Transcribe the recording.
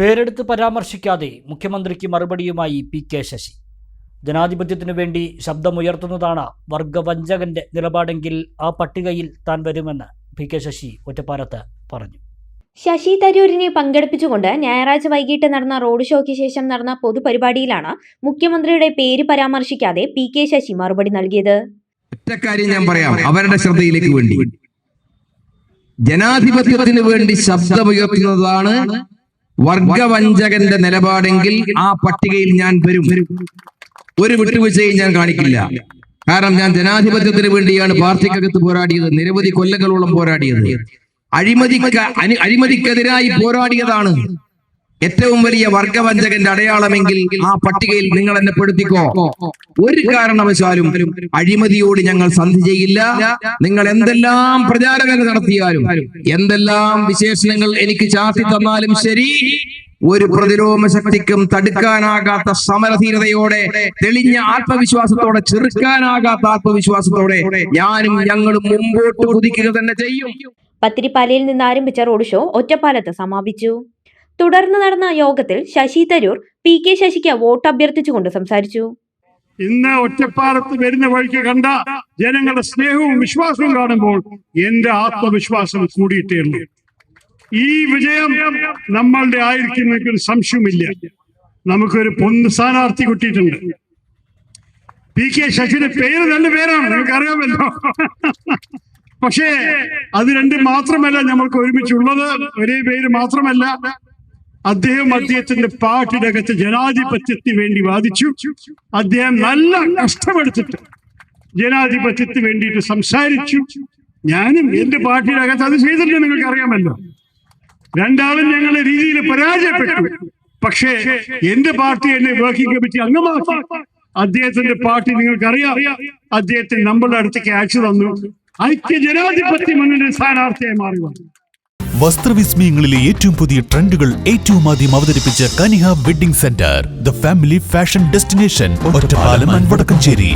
പേരെടുത്ത് പരാമർശിക്കാതെ മുഖ്യമന്ത്രിക്ക് മറുപടിയുമായി പി.കെ. ശശി. ജനാധിപത്യത്തിനു വേണ്ടി ശബ്ദമുയർത്തുന്നതാണ് വർഗവഞ്ചകന്റെ നിലപാടെങ്കിൽ ആ പട്ടികയിൽ താൻ വരുമെന്ന് പി.കെ. ശശി ഒറ്റപ്പാലത്ത് പറഞ്ഞു. ശശി തരൂരിനെ പങ്കെടുപ്പിച്ചുകൊണ്ട് ഞായറാഴ്ച വൈകിട്ട് നടന്ന റോഡ് ഷോയ്ക്ക് ശേഷം നടന്ന പൊതുപരിപാടിയിലാണ് മുഖ്യമന്ത്രിയുടെ പേര് പരാമർശിക്കാതെ പി.കെ. ശശി മറുപടി നൽകിയത്. ഒറ്റക്കാര്യം ഞാൻ പറയാം, അവരുടെ ശ്രദ്ധയിലേക്ക് വേണ്ടി. ജനാധിപത്യത്തിന് വേണ്ടി ശബ്ദമുയർത്തുന്നതാണ് വർഗവഞ്ചകന്റെ നിലപാടെങ്കിൽ ആ പട്ടികയിൽ ഞാൻ വരും. ഒരു വിട്ടുവീഴ്ചയും ഞാൻ കാണിക്കില്ല. കാരണം ഞാൻ ജനാധിപത്യത്തിന് വേണ്ടിയാണ് പാർട്ടിക്കകത്ത് പോരാടിയത്, നിരവധി കൊല്ലങ്ങളോളം പോരാടിയത്. അഴിമതിക്കെതിരായി പോരാടിയതാണ്. ഏറ്റവും വലിയ വർഗവഞ്ചകന്റെ അടയാളമെങ്കിൽ ആ പട്ടികയിൽ നിങ്ങൾ എന്നെ പെടുത്തിക്കോ. ഒരു കാരണവശാലും അഴിമതിയോട് ഞങ്ങൾ സന്ധി ചെയ്യില്ല. നിങ്ങൾ എന്തെല്ലാം പ്രചാരണങ്ങൾ നടത്തിയാലും, എന്തെല്ലാം വിശേഷണങ്ങൾ എനിക്ക് ചാർത്തി തന്നാലും ശരി, ഒരു പ്രതിരോധ ശക്തിക്കും തടുക്കാനാകാത്ത സമരധീരതയോടെ, തെളിഞ്ഞ ആത്മവിശ്വാസത്തോടെ, ചെറുക്കാനാകാത്ത ആത്മവിശ്വാസത്തോടെ ഞാനും ഞങ്ങളും മുമ്പോട്ട് കുതിക്കുക തന്നെ ചെയ്യും. പത്തിരിപ്പാലയിൽ നിന്ന് ആരംഭിച്ച റോഡ് ഷോ ഒറ്റപ്പാലത്ത് സമാപിച്ചു. തുടർന്ന് നടന്ന യോഗത്തിൽ ശശി തരൂർ പി.കെ. ശശിക്ക് വോട്ട് അഭ്യർത്ഥിച്ചുകൊണ്ട് സംസാരിച്ചു. ഇന്ന് ഒറ്റപ്പാലത്ത് വരുന്ന വഴിക്ക് കണ്ട ജനങ്ങളുടെ സ്നേഹവും വിശ്വാസവും കാണുമ്പോൾ എന്റെ ആത്മവിശ്വാസം കൂടിയിട്ടേ ഉള്ളൂ. ഈ വിജയം നമ്മളുടെ ആയിരിക്കുന്നതിൽ സംശയമില്ല. നമുക്കൊരു പൊന്ന് സ്ഥാനാർത്ഥി കിട്ടിയിട്ടുണ്ട്. പി.കെ. ശശിയുടെ പേര് നല്ല പേരാണ്, നിങ്ങൾക്ക് അറിയാമല്ലോ. പക്ഷേ അത് രണ്ടും മാത്രമല്ല നമ്മൾക്ക് ഒരുമിച്ചുള്ളത്. ഒരേ പേര് മാത്രമല്ല, അദ്ദേഹത്തിന്റെ പാർട്ടിയുടെ അകത്ത് ജനാധിപത്യത്തിന് വേണ്ടി വാദിച്ചു. അദ്ദേഹം നല്ല കഷ്ടപ്പെടുത്തിട്ട് ജനാധിപത്യത്തിന് വേണ്ടിയിട്ട് സംസാരിച്ചു. ഞാനും എന്റെ പാർട്ടിയുടെ അകത്ത് അത് ചെയ്തിട്ടുണ്ട്, നിങ്ങൾക്ക് അറിയാമല്ലോ. രണ്ടാളും ഞങ്ങളുടെ രീതിയിൽ പരാജയപ്പെട്ടു. പക്ഷേ എന്റെ പാർട്ടി എന്നെ വർക്കിംഗ് കമ്മിറ്റി അംഗമാക്കി. അദ്ദേഹത്തിന്റെ പാർട്ടി നിങ്ങൾക്കറിയാം, അദ്ദേഹത്തിന് നമ്മളുടെ അടുത്തേക്ക് അയച്ചു തന്നു. ഐക്യ ജനാധിപത്യ മുന്നണി സ്ഥാനാർത്ഥിയായി മാറി വന്നു. വസ്ത്രവിസ്മയങ്ങളിലെ ഏറ്റവും പുതിയ ട്രെൻഡുകൾ ഏറ്റവും ആദ്യം അവതരിപ്പിച്ച Kaniha wedding centre, the family fashion destination, Ottapalam and Vadakkanchery.